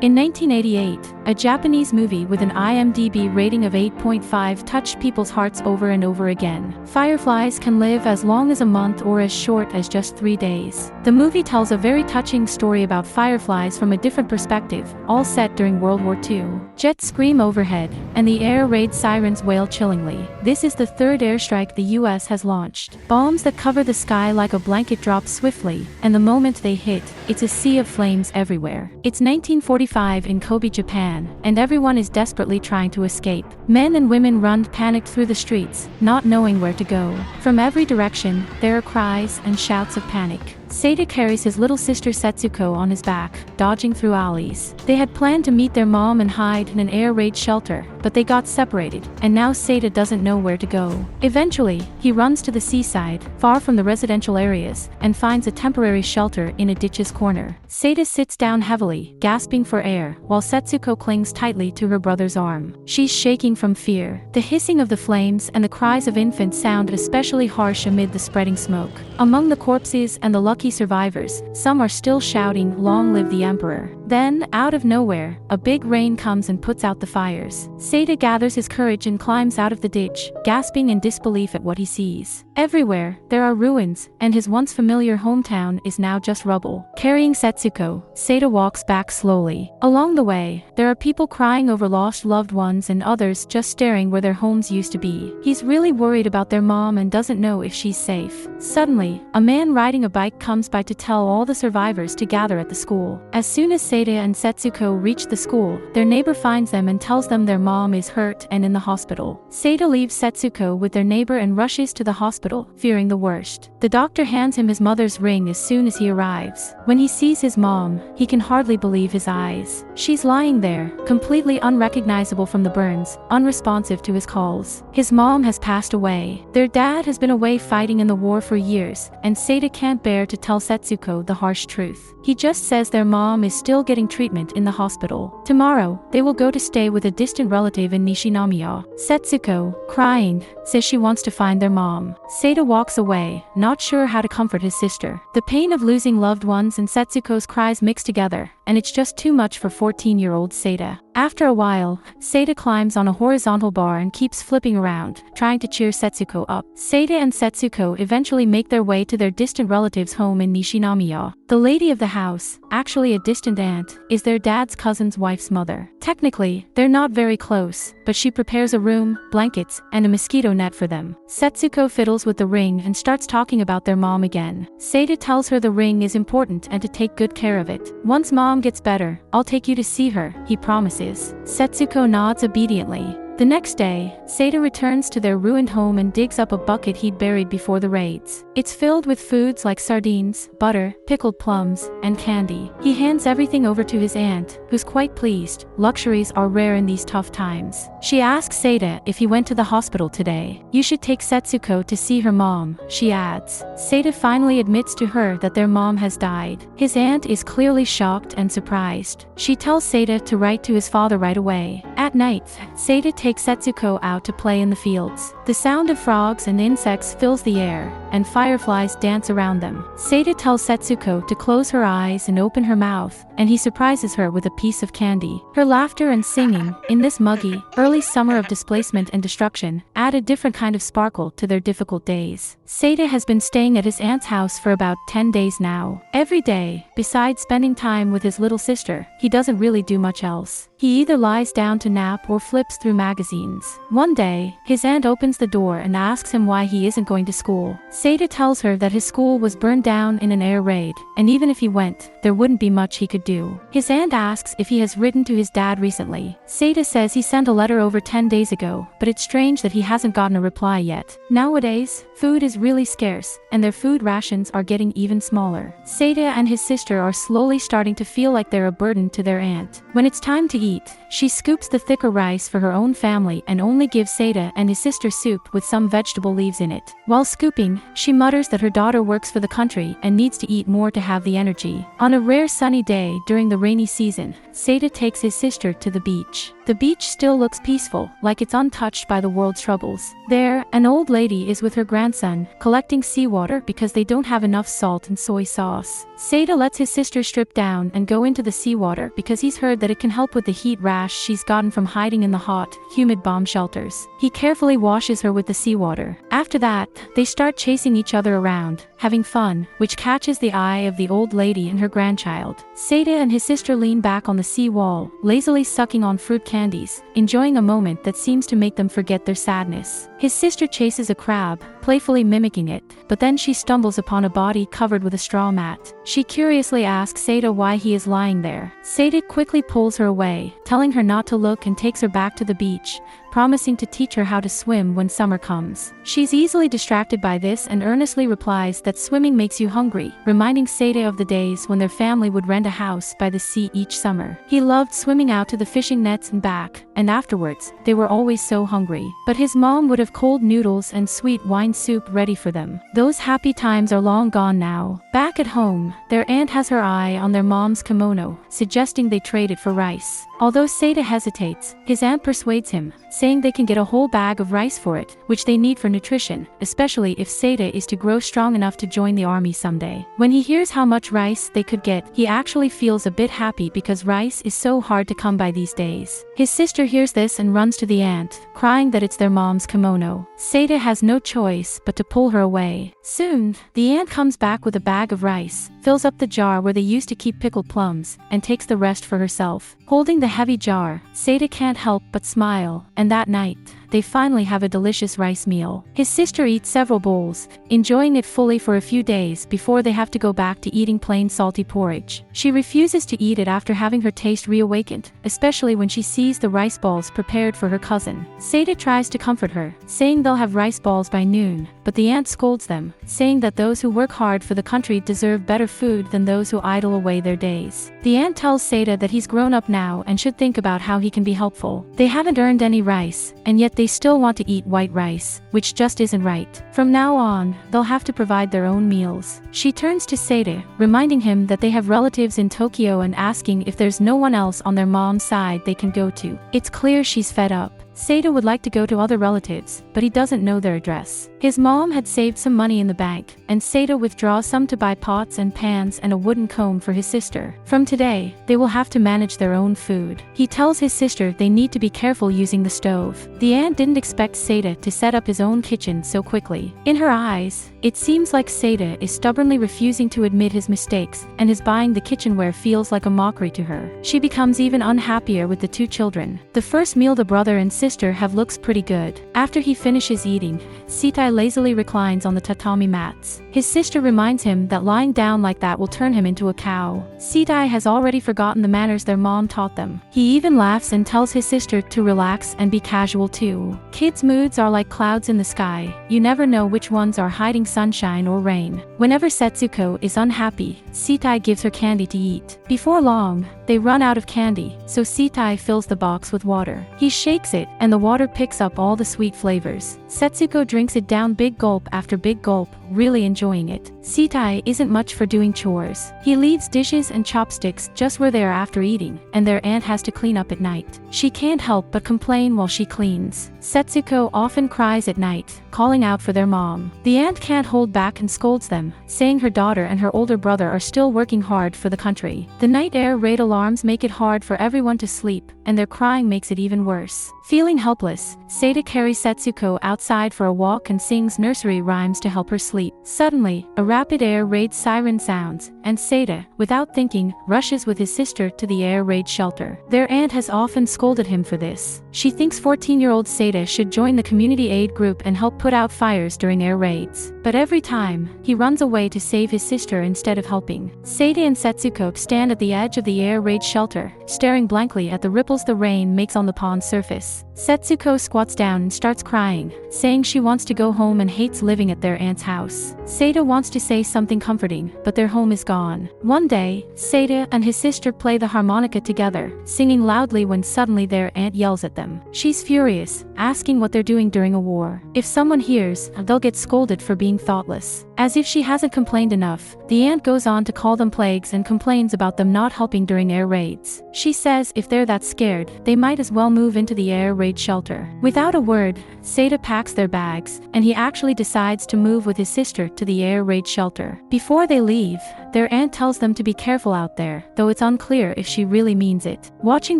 In 1988, a Japanese movie with an IMDb rating of 8.5 touched people's hearts over and over again. Fireflies can live as long as a month or as short as just 3 days. The movie tells a very touching story about fireflies from a different perspective, all set during World War II. Jets scream overhead, and the air raid sirens wail chillingly. This is the third airstrike the US has launched. Bombs that cover the sky like a blanket drop swiftly, and the moment they hit, it's a sea of flames everywhere. It's 1945 in Kobe, Japan, and everyone is desperately trying to escape. Men and women run panicked through the streets, not knowing where to go. From every direction, there are cries and shouts of panic. Seita carries his little sister Setsuko on his back, dodging through alleys. They had planned to meet their mom and hide in an air raid shelter, but they got separated, and now Seita doesn't know where to go. Eventually, he runs to the seaside, far from the residential areas, and finds a temporary shelter in a ditch's corner. Seita sits down heavily, gasping for air, while Setsuko clings tightly to her brother's arm. She's shaking from fear. The hissing of the flames and the cries of infants sound especially harsh amid the spreading smoke. Among the corpses and the lucky survivors, some are still shouting, "Long live the Emperor." Then, out of nowhere, a big rain comes and puts out the fires. Seita gathers his courage and climbs out of the ditch, gasping in disbelief at what he sees. Everywhere, there are ruins, and his once familiar hometown is now just rubble. Carrying Setsuko, Seita walks back slowly. Along the way, there are people crying over lost loved ones and others just staring where their homes used to be. He's really worried about their mom and doesn't know if she's safe. Suddenly, a man riding a bike comes by to tell all the survivors to gather at the school. As soon as Seita and Setsuko reach the school, their neighbor finds them and tells them their mom is hurt and in the hospital. Seita leaves Setsuko with their neighbor and rushes to the hospital, fearing the worst. The doctor hands him his mother's ring as soon as he arrives. When he sees his mom, he can hardly believe his eyes. She's lying there, completely unrecognizable from the burns, unresponsive to his calls. His mom has passed away. Their dad has been away fighting in the war for years, and Seita can't bear to tell Setsuko the harsh truth. He just says their mom is still getting treatment in the hospital. Tomorrow, they will go to stay with a distant relative in Nishinomiya. Setsuko, crying, says she wants to find their mom. Seita walks away, not sure how to comfort his sister. The pain of losing loved ones and Setsuko's cries mix together, and it's just too much for 14-year-old Seita. After a while, Seita climbs on a horizontal bar and keeps flipping around, trying to cheer Setsuko up. Seita and Setsuko eventually make their way to their distant relative's home in Nishinomiya. The lady of the house, actually a distant aunt, is their dad's cousin's wife's mother. Technically, they're not very close, but she prepares a room, blankets, and a mosquito net for them. Setsuko fiddles with the ring and starts talking about their mom again. Seita tells her the ring is important and to take good care of it. Once mom gets better, I'll take you to see her, he promises. Setsuko nods obediently. The next day, Seita returns to their ruined home and digs up a bucket he'd buried before the raids. It's filled with foods like sardines, butter, pickled plums, and candy. He hands everything over to his aunt, who's quite pleased. Luxuries are rare in these tough times. She asks Seita if he went to the hospital today. You should take Setsuko to see her mom, she adds. Seita finally admits to her that their mom has died. His aunt is clearly shocked and surprised. She tells Seita to write to his father right away. At night, Seita takes Setsuko out to play in the fields. The sound of frogs and insects fills the air, and fireflies dance around them. Seita tells Setsuko to close her eyes and open her mouth, and he surprises her with a piece of candy. Her laughter and singing, in this muggy, early summer of displacement and destruction, add a different kind of sparkle to their difficult days. Seita has been staying at his aunt's house for about 10 days now. Every day, besides spending time with his little sister, he doesn't really do much else. He either lies down to nap or flips through magazines. One day, his aunt opens the door and asks him why he isn't going to school. Seita tells her that his school was burned down in an air raid, and even if he went, there wouldn't be much he could do. His aunt asks if he has written to his dad recently. Seita says he sent a letter over 10 days ago, but it's strange that he hasn't gotten a reply yet. Nowadays, food is really scarce, and their food rations are getting even smaller. Seita and his sister are slowly starting to feel like they're a burden to their aunt. When it's time to eat, she scoops the thicker rice for her own family and only gives Seita and his sister soup with some vegetable leaves in it. While scooping, She mutters that her daughter works for the country and needs to eat more to have the energy. On a rare sunny day during the rainy season, Seda takes his sister to the beach. The beach still looks peaceful, like it's untouched by the world's troubles. There, an old lady is with her grandson, collecting seawater because they don't have enough salt and soy sauce. Seda lets his sister strip down and go into the seawater because he's heard that it can help with the heat rash she's gotten from hiding in the hot, humid bomb shelters. He carefully washes her with the seawater. After that, they start chasing each other around, having fun, which catches the eye of the old lady and her grandchild. Seda and his sister lean back on the sea wall, lazily sucking on fruit candies, enjoying a moment that seems to make them forget their sadness. His sister chases a crab, playfully mimicking it, but then she stumbles upon a body covered with a straw mat. She curiously asks Seda why he is lying there. Seda quickly pulls her away, telling her not to look, and takes her back to the beach, promising to teach her how to swim when summer comes. She's easily distracted by this and earnestly replies that swimming makes you hungry, reminding Seda of the days when their family would rent a house by the sea each summer. He loved swimming out to the fishing nets and back, and afterwards, they were always so hungry. But his mom would have cold noodles and sweet wine soup ready for them. Those happy times are long gone now. Back at home, their aunt has her eye on their mom's kimono, suggesting they trade it for rice. Although Seda hesitates, his aunt persuades him, saying they can get a whole bag of rice for it, which they need for nutrition, especially if Seda is to grow strong enough to join the army someday. When he hears how much rice they could get, he actually feels a bit happy because rice is so hard to come by these days. His sister hears this and runs to the aunt, crying that it's their mom's kimono. Seda has no choice but to pull her away. Soon, the aunt comes back with a bag of rice, fills up the jar where they used to keep pickled plums, and takes the rest for herself. Holding the heavy jar, Seda can't help but smile, and that night, they finally have a delicious rice meal. His sister eats several bowls, enjoying it fully for a few days before they have to go back to eating plain salty porridge. She refuses to eat it after having her taste reawakened, especially when she sees the rice balls prepared for her cousin. Seda tries to comfort her, saying they'll have rice balls by noon, but the aunt scolds them, saying that those who work hard for the country deserve better food than those who idle away their days. The aunt tells Seda that he's grown up now and should think about how he can be helpful. They haven't earned any rice, and yet they still want to eat white rice, which just isn't right. From now on, they'll have to provide their own meals. She turns to Seda, reminding him that they have relatives in Tokyo and asking if there's no one else on their mom's side they can go to. It's clear she's fed up. Seda would like to go to other relatives, but he doesn't know their address. His mom had saved some money in the bank, and Seda withdraws some to buy pots and pans and a wooden comb for his sister. From today, they will have to manage their own food. He tells his sister they need to be careful using the stove. The aunt didn't expect Seda to set up his own kitchen so quickly. In her eyes, it seems like Seda is stubbornly refusing to admit his mistakes, and his buying the kitchenware feels like a mockery to her. She becomes even unhappier with the two children. The first meal the brother and sister have looks pretty good. After he finishes eating, Sitai lazily reclines on the tatami mats. His sister reminds him that lying down like that will turn him into a cow. Sitai has already forgotten the manners their mom taught them. He even laughs and tells his sister to relax and be casual too. Kids' moods are like clouds in the sky. You never know which ones are hiding sunshine or rain. Whenever Setsuko is unhappy, Sitai gives her candy to eat. Before long, they run out of candy, so Sitai fills the box with water. He shakes it, and the water picks up all the sweet flavors. Setsuko drinks it down big gulp after big gulp, really enjoying it. Sitai isn't much for doing chores. He leaves dishes and chopsticks just where they are after eating, and their aunt has to clean up at night. She can't help but complain while she cleans. Setsuko often cries at night, calling out for their mom. The aunt can't hold back and scolds them, saying her daughter and her older brother are still working hard for the country. The night air raid alarms make it hard for everyone to sleep, and their crying makes it even worse. Feeling helpless, Seda carries Setsuko outside for a walk and sings nursery rhymes to help her sleep. Suddenly, a rapid air raid siren sounds, and Seda, without thinking, rushes with his sister to the air raid shelter. Their aunt has often scolded him for this. She thinks 14-year-old Seda should join the community aid group and help put out fires during air raids. But every time, he runs away to save his sister instead of helping. Seda and Setsuko stand at the edge of the air raid shelter, staring blankly at the ripples the rain makes on the pond's surface. Setsuko squats down and starts crying, saying she wants to go home and hates living at their aunt's house. Seda wants to say something comforting, but their home is gone. One day, Seda and his sister play the harmonica together, singing loudly when suddenly their aunt yells at them. She's furious, asking what they're doing during a war. If someone hears, they'll get scolded for being thoughtless. As if she hasn't complained enough, the aunt goes on to call them plagues and complains about them not helping during air raids. She says if they're that scared, they might as well move into the air raid shelter. Without a word, Seda packs their bags, and he actually decides to move with his sister to the air raid shelter. Before they leave, their aunt tells them to be careful out there, though it's unclear if she really means it. Watching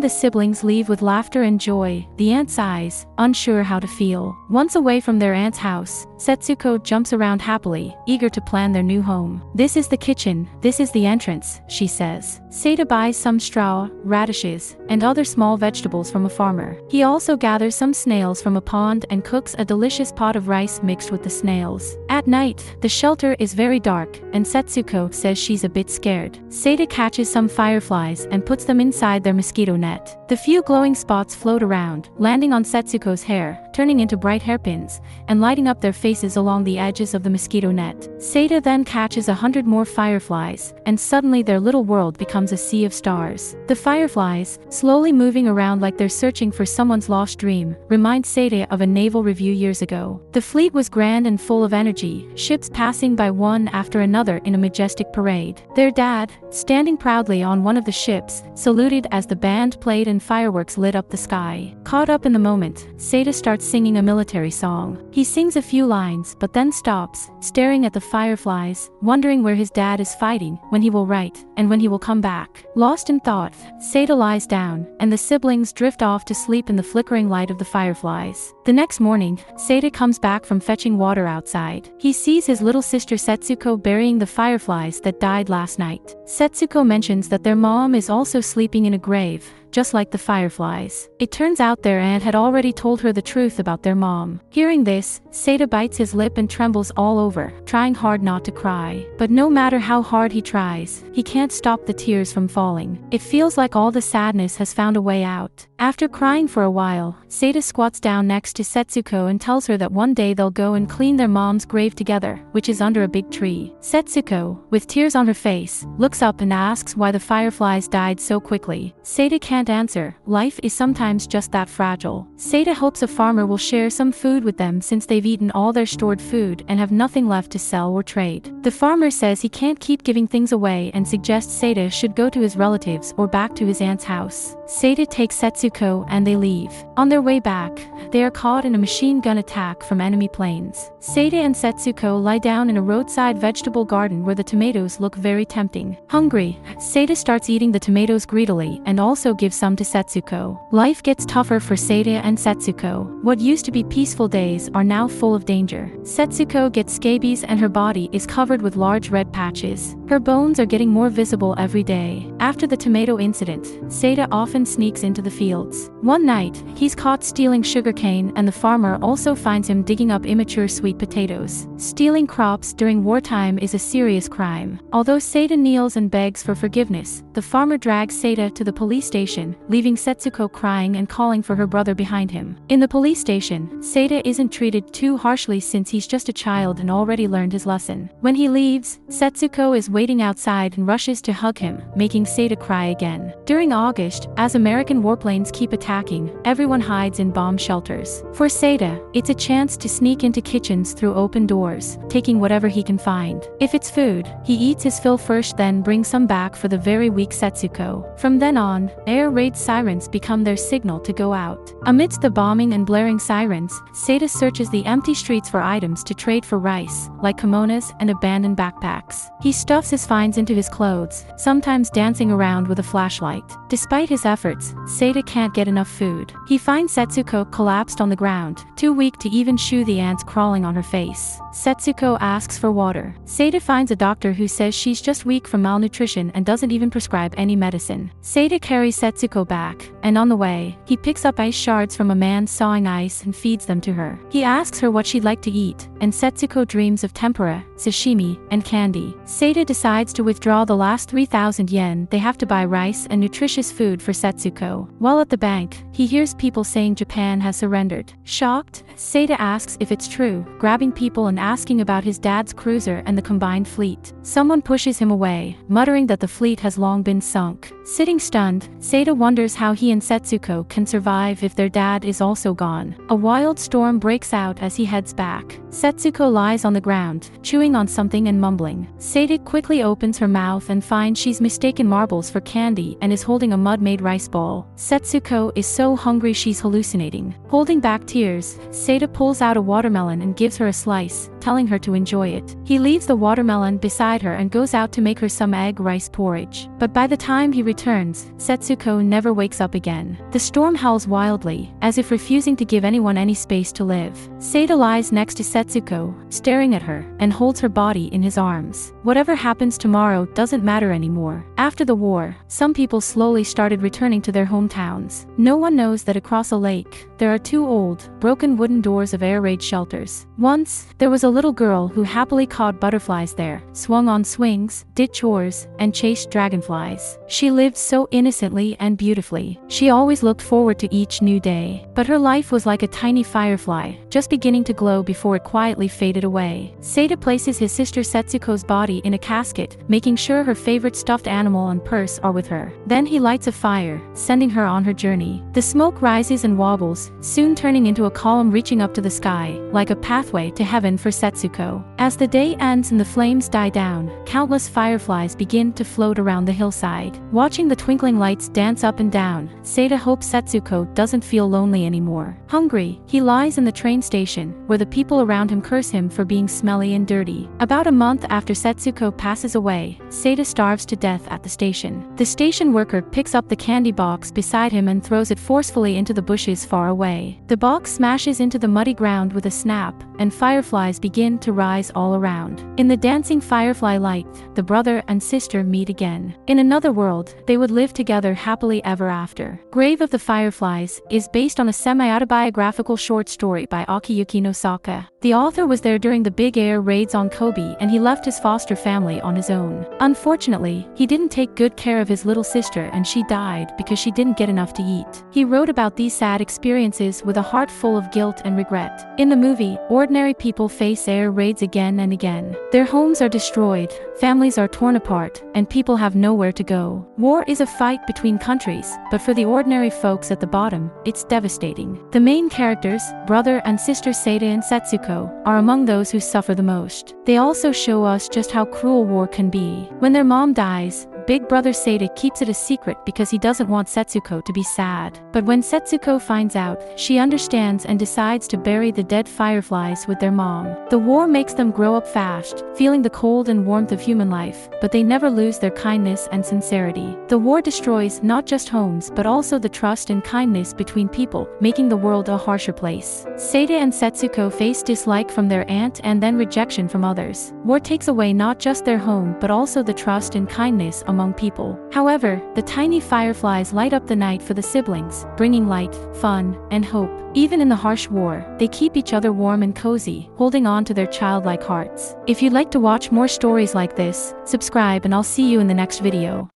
the siblings leave with laughter and joy, the aunt sighs, unsure how to feel. Once away from their aunt's house, Setsuko jumps around happily, eager to plan their new home. This is the kitchen, this is the entrance, she says. Seda buys some straw, radishes, and other small vegetables from a farmer. He also gathers some snails from a pond and cooks a delicious pot of rice mixed with the snails. At night, the shelter is very dark, and Setsuko says she's a bit scared. Seda catches some fireflies and puts them inside their mosquito net. The few glowing spots float around, landing on Setsuko's hair, turning into bright hairpins, and lighting up their faces along the edges of the mosquito net. Seda then catches 100 more fireflies, and suddenly their little world becomes a sea of stars. The fireflies, slowly moving around like they're searching for someone's lost dream, remind Seda of a naval review years ago. The fleet was grand and full of energy, ships passing by one after another in a majestic parade. Their dad, standing proudly on one of the ships, saluted as the band played and fireworks lit up the sky. Caught up in the moment, Seda starts singing a military song. He sings a few lines but then stops, staring at the fireflies, wondering where his dad is fighting, when he will write, and when he will come back. Lost in thought, Seda lies down, and the siblings drift off to sleep in the flickering light of the fireflies. The next morning, Seda comes back from fetching water outside. He sees his little sister Setsuko burying the fireflies that died last night. Setsuko mentions that their mom is also sleeping in a grave, just like the fireflies. It turns out their aunt had already told her the truth about their mom. Hearing this, Seda bites his lip and trembles all over, trying hard not to cry. But no matter how hard he tries, he can't stop the tears from falling. It feels like all the sadness has found a way out. After crying for a while, Seda squats down next to Setsuko and tells her that one day they'll go and clean their mom's grave together, which is under a big tree. Setsuko, with tears on her face, looks up and asks why the fireflies died so quickly. Seda can't answer. Life is sometimes just that fragile. Seda hopes a farmer will share some food with them since they've eaten all their stored food and have nothing left to sell or trade. The farmer says he can't keep giving things away and suggests Seda should go to his relatives or back to his aunt's house. Seda takes Setsuko and they leave. On their way back, they are caught in a machine gun attack from enemy planes. Seda and Setsuko lie down in a roadside vegetable garden where the tomatoes look very tempting. Hungry, Seda starts eating the tomatoes greedily and also gives some to Setsuko. Life gets tougher for Seda and Setsuko. What used to be peaceful days are now full of danger. Setsuko gets scabies and her body is covered with large red patches. Her bones are getting more visible every day. After the tomato incident, Seda often sneaks into the fields. One night, he's caught stealing sugarcane and the farmer also finds him digging up immature sweet potatoes. Stealing crops during wartime is a serious crime. Although Seda kneels and begs for forgiveness, the farmer drags Seda to the police station, leaving Setsuko crying and calling for her brother behind him. In the police station, Seda isn't treated too harshly since he's just a child and already learned his lesson. When he leaves, Setsuko is waiting outside and rushes to hug him, making Seda cry again. During August, as American warplanes keep attacking, everyone hides in bomb shelters. For Seda, it's a chance to sneak into kitchens through open doors, taking whatever he can find. If it's food, he eats his fill first, then brings some back for the very weak Setsuko. From then on, air raid sirens become their signal to go out. Amidst the bombing and blaring sirens, Seda searches the empty streets for items to trade for rice, like kimonos and abandoned backpacks. He stuffs his finds into his clothes, sometimes dancing around with a flashlight. Despite his efforts, Seda can't get enough food. He finds Setsuko collapsed on the ground, too weak to even shoo the ants crawling on her face. Setsuko asks for water. Seita finds a doctor who says she's just weak from malnutrition and doesn't even prescribe any medicine. Seita carries Setsuko back, and on the way, he picks up ice shards from a man sawing ice and feeds them to her. He asks her what she'd like to eat, and Setsuko dreams of tempura, sashimi, and candy. Seita decides to withdraw the last 3,000 yen they have to buy rice and nutritious food for Setsuko. While at the bank, he hears people saying Japan has surrendered. Shocked, Seita asks if it's true, grabbing people and asking about his dad's cruiser and the combined fleet. Someone pushes him away, muttering that the fleet has long been sunk. Sitting stunned, Seita wonders how he and Setsuko can survive if their dad is also gone. A wild storm breaks out as he heads back. Setsuko lies on the ground, chewing on something and mumbling. Seita quickly opens her mouth and finds she's mistaken marbles for candy and is holding a mud-made rice ball. Setsuko is so hungry she's hallucinating. Holding back tears, Seita pulls out a watermelon and gives her a slice, telling her to enjoy it. He leaves the watermelon beside her and goes out to make her some egg rice porridge. But by the time he returns, Setsuko never wakes up again. The storm howls wildly, as if refusing to give anyone any space to live. Seita lies next to Setsuko, staring at her, and holds her body in his arms. Whatever happens tomorrow doesn't matter anymore. After the war, some people slowly started returning to their hometowns. No one knows that across a lake, there are two old, broken wooden doors of air raid shelters. Once, there was a little girl who happily caught butterflies there, swung on swings, did chores, and chased dragonflies. She lived so innocently and beautifully. She always looked forward to each new day. But her life was like a tiny firefly, just beginning to glow before it quietly faded away. Seita places his sister Setsuko's body in a casket, making sure her favorite stuffed animal and purse are with her. Then he lights a fire, sending her on her journey. The smoke rises and wobbles, soon turning into a column reaching up to the sky, like a pathway to heaven for Setsuko. As the day ends and the flames die down, countless fireflies begin to float around the hillside. Watching the twinkling lights dance up and down, Seita hopes Setsuko doesn't feel lonely anymore. Hungry, he lies in the train station, where the people around him curse him for being smelly and dirty. About a month after Setsuko passes away, Seita starves to death at the station. The station worker picks up the candy box beside him and throws it forcefully into the bushes far away. The box smashes into the muddy ground with a snap, and fireflies begin to rise all around. In the dancing firefly light, the brother and sister meet again. In another world, they would live together happily ever after. Grave of the Fireflies is based on a semi-autobiographical short story by Akiyuki Nosaka. The author was there during the big air raids on Kobe and he left his foster family on his own. Unfortunately, he didn't take good care of his little sister and she died because she didn't get enough to eat. He wrote about these sad experiences with a heart full of guilt and regret. In the movie, ordinary people face air raids again and again. Their homes are destroyed, families are torn apart, and people have nowhere to go. War is a fight between countries, but for the ordinary folks at the bottom, it's devastating. The main characters, brother and sister Seita and Setsuko, are among those who suffer the most. They also show us just how cruel war can be. When their mom dies, big brother Seita keeps it a secret because he doesn't want Setsuko to be sad. But when Setsuko finds out, she understands and decides to bury the dead fireflies with their mom. The war makes them grow up fast, feeling the cold and warmth of human life, but they never lose their kindness and sincerity. The war destroys not just homes but also the trust and kindness between people, making the world a harsher place. Seita and Setsuko face dislike from their aunt and then rejection from others. War takes away not just their home but also the trust and kindness among people. However, the tiny fireflies light up the night for the siblings, bringing light, fun, and hope. Even in the harsh war, they keep each other warm and cozy, holding on to their childlike hearts. If you'd like to watch more stories like this, subscribe and I'll see you in the next video.